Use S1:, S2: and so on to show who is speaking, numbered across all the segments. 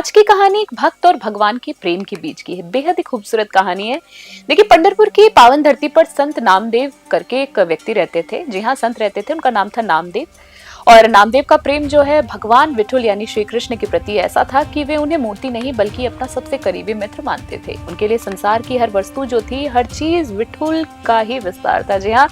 S1: आज की कहानी एक भक्त और भगवान के प्रेम के बीच की है। बेहद ही खूबसूरत कहानी है। देखिए, पंढरपुर की पावन धरती पर संत नामदेव करके एक व्यक्ति रहते थे। जी हाँ, संत रहते थे, उनका नाम था नामदेव। और नामदेव का प्रेम जो है भगवान विठुल यानी श्री कृष्ण के प्रति ऐसा था कि वे उन्हें मूर्ति नहीं बल्कि अपना सबसे करीबी मित्र मानते थे। उनके लिए संसार की हर वस्तु जो थी, हर चीज विठुल का ही विस्तार था। जी हाँ,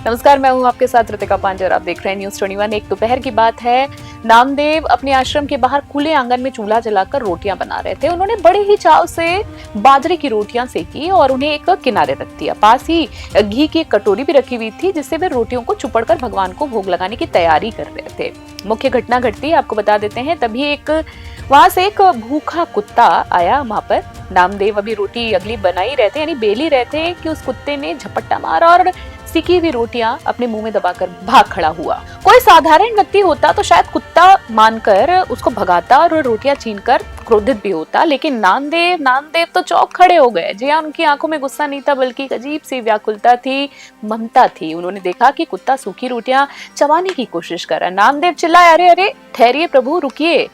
S1: नमस्कार, मैं हूँ आपके साथ ऋतिका पांडे और आप देख रहे हैं न्यूज़ 21। एक दोपहर की बात है। नामदेव अपने आश्रम के बाहर खुले आंगन में चूल्हा जलाकर रोटियां बना रहे थे। उन्होंने बड़े ही चाव से बाजरे की रोटियां सेकी और उन्हें एक किनारे रख दिया। पास ही घी की एक कटोरी भी रखी हुई थी जिससे वे रोटियों को चुपड़कर भगवान को भोग लगाने की तैयारी कर रहे थे। मुख्य घटना घटती आपको बता देते हैं। तभी वहां से एक भूखा कुत्ता आया वहां पर। नामदेव अभी रोटी अगली बनाई रहते यानी बेली रहते कि उस कुत्ते ने झपट्टा मारा और सिकी हुई रोटियां अपने मुंह में दबाकर भाग खड़ा हुआ। कोई साधारण व्यक्ति होता तो शायद कुत्ता मानकर उसको भगाता और रोटियां छीनकर क्रोधित भी होता, लेकिन नामदेव तो चौंक खड़े हो गए। जी हाँ, उनकी आंखों में गुस्सा नहीं था बल्कि एक अजीब सी व्याकुलता थी, ममता थी। उन्होंने देखा कि कुत्ता सूखी रोटियां चबाने की कोशिश कर रहा है। नामदेव चिल्लाए, अरे अरे ठहरिए प्रभु, रुकिए।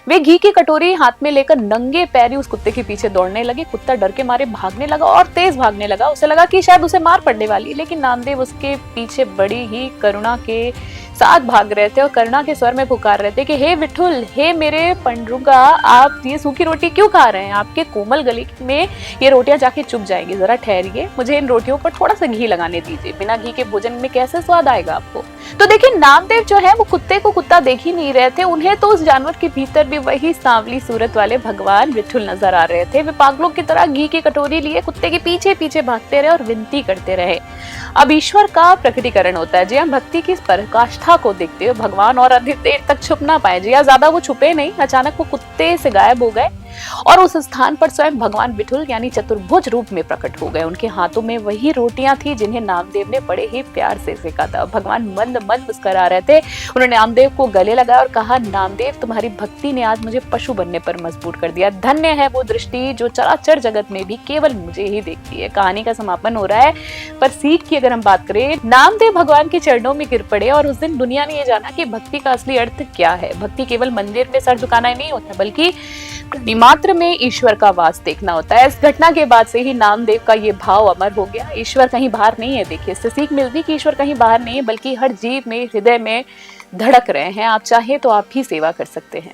S1: वे घी की कटोरी हाथ में लेकर नंगे पैरी उस कुत्ते के पीछे दौड़ने लगे। कुत्ता डर के मारे भागने लगा और तेज भागने लगा। उसे लगा कि शायद उसे मार पड़ने वाली, लेकिन नामदेव उसके पीछे बड़ी ही करुणा के साथ भाग रहे थे और करुणा के स्वर में पुकार रहे थे कि हे विठुल, हे मेरे पंडरुगा, आप ये सूखी रोटी क्यों खा रहे हैं? आपके कोमल गले में ये रोटियां जाके चुभ जाएंगी। जरा ठहरिए, मुझे इन रोटियों पर थोड़ा सा घी लगाने दीजिए। बिना घी के भोजन में कैसे स्वाद आएगा आपको? तो देखिए, नामदेव जो है वो कुत्ते को कुत्ता देख ही नहीं रहे थे। उन्हें तो उस जानवर के भीतर भी वही सांवली सूरत वाले भगवान विठुल नजर आ रहे थे। वे पागलों की तरह घी की कटोरी लिए कुत्ते के पीछे पीछे भागते रहे और विनती करते रहे। अब ईश्वर का प्रकटीकरण होता है। जी हाँ, भक्ति की पराकाष्ठा को देखते हुए भगवान और अधिक देर तक छुप ना पाए। जी हाँ, ज्यादा वो छुपे नहीं। अचानक वो कुत्ते से गायब हो गए और उस स्थान पर स्वयं भगवान विठुल यानी चतुर्भुज रूप में प्रकट हो गए। उनके हाथों में वही रोटियां थी जिन्हें नामदेव ने बड़े ही प्यार से सेका था। भगवान मंद मंद मुस्कुरा रहे थे। उन्होंने नामदेव को गले लगाया और कहा, नामदेव, तुम्हारी भक्ति ने आज मुझे पशु बनने पर मजबूर कर दिया। धन्य है वो दृष्टि जो चराचर जगत में भी केवल मुझे ही देखती है। कहानी का समापन हो रहा है, पर सीख की अगर हम बात करें, नामदेव भगवान के चरणों में गिर पड़े और उस दिन दुनिया ने ये जाना कि भक्ति का असली अर्थ क्या है। भक्ति केवल मंदिर में सर झुकाना ही नहीं होता बल्कि मात्र में ईश्वर का वास देखना होता है। इस घटना के बाद से ही नामदेव का ये भाव अमर हो गया। ईश्वर कहीं बाहर नहीं है। देखिए, इससे सीख मिलती कि ईश्वर कहीं बाहर नहीं है बल्कि हर जीव में, हृदय में धड़क रहे हैं। आप चाहे तो आप भी सेवा कर सकते हैं।